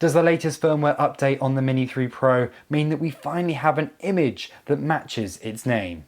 Does the latest firmware update on the Mini 3 Pro mean that we finally have an image that matches its name?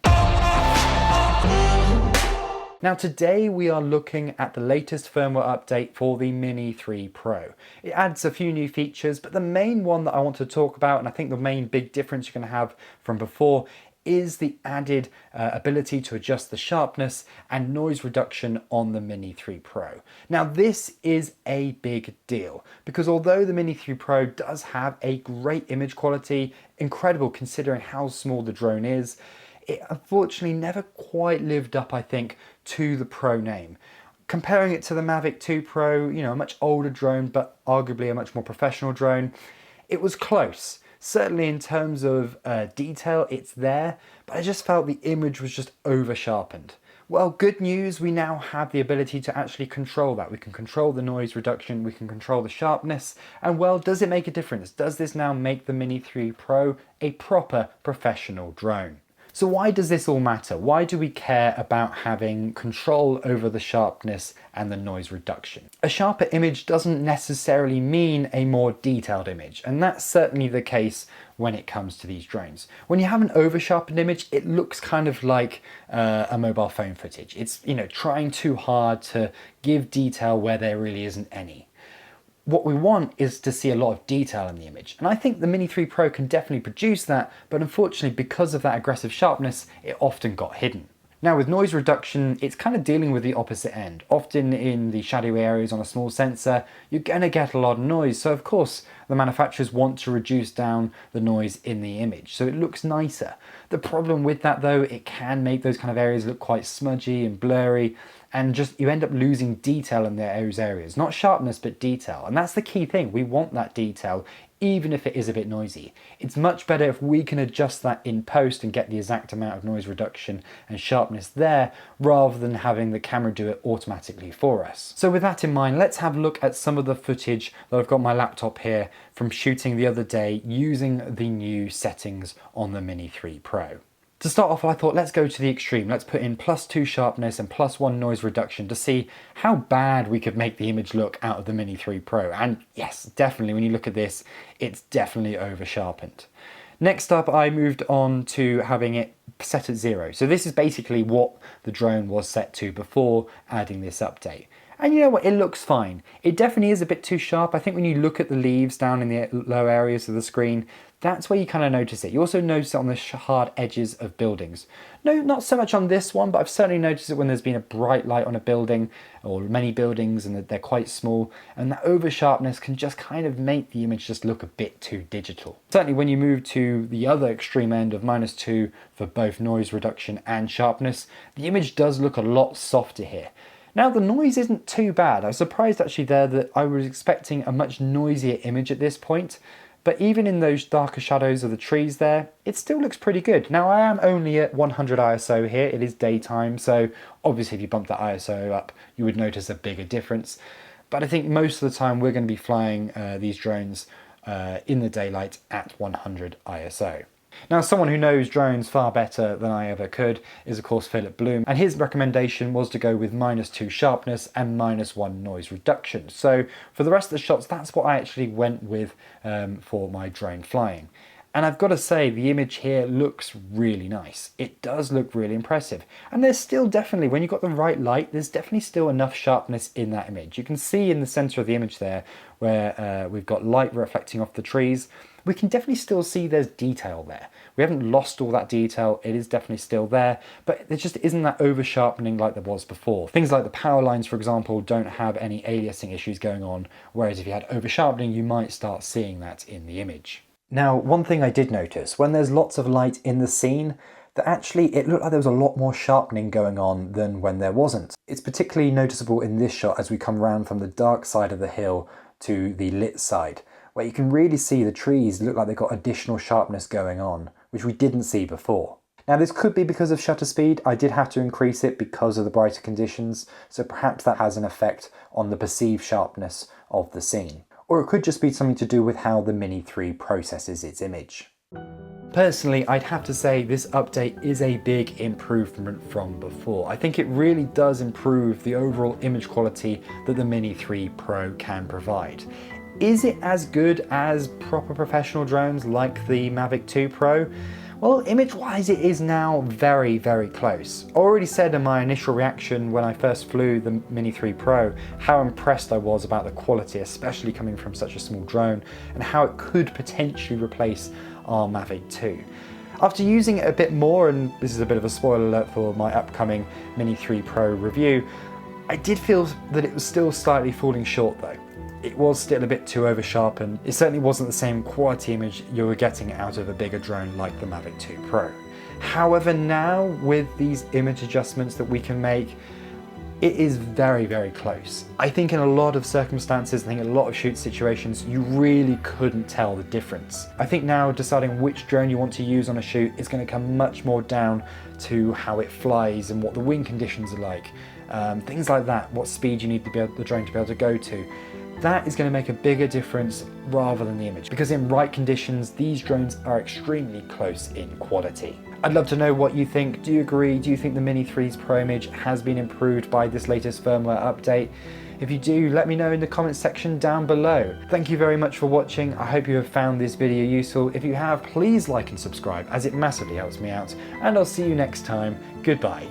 Now today we are looking at the latest firmware update for the Mini 3 Pro. It adds a few new features, but the main one that I want to talk about, and I think the main big difference you're going to have from before, is the added ability to adjust the sharpness and noise reduction on the Mini 3 Pro. Now this is a big deal because although the Mini 3 Pro does have a great image quality, incredible considering how small the drone is, it unfortunately never quite lived up, I think, to the Pro name. Comparing it to the Mavic 2 Pro, you know, a much older drone, but arguably a much more professional drone, it was close. Certainly in terms of detail, it's there, but I just felt the image was just over sharpened. Well, good news, we now have the ability to actually control that. We can control the noise reduction, we can control the sharpness, and well, does it make a difference? Does this now make the Mini 3 Pro a proper professional drone? So why does this all matter? Why do we care about having control over the sharpness and the noise reduction? A sharper image doesn't necessarily mean a more detailed image, and that's certainly the case when it comes to these drones. When you have an over-sharpened image, it looks kind of like a mobile phone footage. It's, you know, trying too hard to give detail where there really isn't any. What we want is to see a lot of detail in the image. And I think the Mini 3 Pro can definitely produce that, but unfortunately because of that aggressive sharpness, it often got hidden. Now with noise reduction, it's kind of dealing with the opposite end. Often in the shadowy areas on a small sensor, you're gonna get a lot of noise. So of course, the manufacturers want to reduce down the noise in the image, so it looks nicer. The problem with that though, it can make those kind of areas look quite smudgy and blurry, and just you end up losing detail in those areas. Not sharpness, but detail. And that's the key thing. We want that detail, even if it is a bit noisy. It's much better if we can adjust that in post and get the exact amount of noise reduction and sharpness there, rather than having the camera do it automatically for us. So with that in mind, let's have a look at some of the footage that I've got on my laptop here from shooting the other day using the new settings on the Mini 3 Pro. To start off, I thought let's go to the extreme. Let's put in +2 sharpness and +1 noise reduction to see how bad we could make the image look out of the Mini 3 Pro. And yes, definitely when you look at this, it's definitely over sharpened. Next up, I moved on to having it set at 0. So this is basically what the drone was set to before adding this update. And you know what, it looks fine. It definitely is a bit too sharp. I think when you look at the leaves down in the low areas of the screen, that's where you kind of notice it. You also notice it on the hard edges of buildings. No, not so much on this one, but I've certainly noticed it when there's been a bright light on a building or many buildings and they're quite small, and that over sharpness can just kind of make the image just look a bit too digital. Certainly when you move to the other extreme end of -2 for both noise reduction and sharpness, the image does look a lot softer here. Now the noise isn't too bad. I was surprised actually there that I was expecting a much noisier image at this point, but even in those darker shadows of the trees there, it still looks pretty good. Now I am only at 100 ISO here, it is daytime, so obviously if you bump that ISO up, you would notice a bigger difference. But I think most of the time we're going to be flying these drones in the daylight at 100 ISO. Now, someone who knows drones far better than I ever could is of course Philip Bloom, and his recommendation was to go with -2 sharpness and -1 noise reduction. So for the rest of the shots, that's what I actually went with for my drone flying. And I've got to say, the image here looks really nice. It does look really impressive. And there's still definitely, when you've got the right light, there's definitely still enough sharpness in that image. You can see in the center of the image there, where we've got light reflecting off the trees, we can definitely still see there's detail there. We haven't lost all that detail, it is definitely still there, but there just isn't that over sharpening like there was before. Things like the power lines, for example, don't have any aliasing issues going on, whereas if you had over sharpening, you might start seeing that in the image. Now, one thing I did notice, when there's lots of light in the scene, that actually it looked like there was a lot more sharpening going on than when there wasn't. It's particularly noticeable in this shot as we come round from the dark side of the hill to the lit side, where you can really see the trees look like they've got additional sharpness going on, which we didn't see before. Now this could be because of shutter speed. I did have to increase it because of the brighter conditions, so perhaps that has an effect on the perceived sharpness of the scene. Or it could just be something to do with how the Mini 3 processes its image. Personally, I'd have to say this update is a big improvement from before. I think it really does improve the overall image quality that the Mini 3 Pro can provide. Is it as good as proper professional drones like the Mavic 2 Pro? Well, image-wise it is now very, very close. I already said in my initial reaction when I first flew the Mini 3 Pro how impressed I was about the quality, especially coming from such a small drone, and how it could potentially replace our Mavic 2. After using it a bit more, and this is a bit of a spoiler alert for my upcoming Mini 3 Pro review, I did feel that it was still slightly falling short though. It was still a bit too over-sharpened. It certainly wasn't the same quality image you were getting out of a bigger drone like the Mavic 2 Pro. However, now with these image adjustments that we can make, it is very, very close. I think in a lot of circumstances, I think in a lot of shoot situations, you really couldn't tell the difference. I think now deciding which drone you want to use on a shoot is going to come much more down to how it flies and what the wind conditions are like. Things like that, what speed you need the drone to be able to go to. That is going to make a bigger difference rather than the image, because in right conditions, these drones are extremely close in quality. I'd love to know what you think. Do you agree? Do you think the Mini 3's Pro image has been improved by this latest firmware update? If you do, let me know in the comments section down below. Thank you very much for watching. I hope you have found this video useful. If you have, please like and subscribe, as it massively helps me out. And I'll see you next time. Goodbye.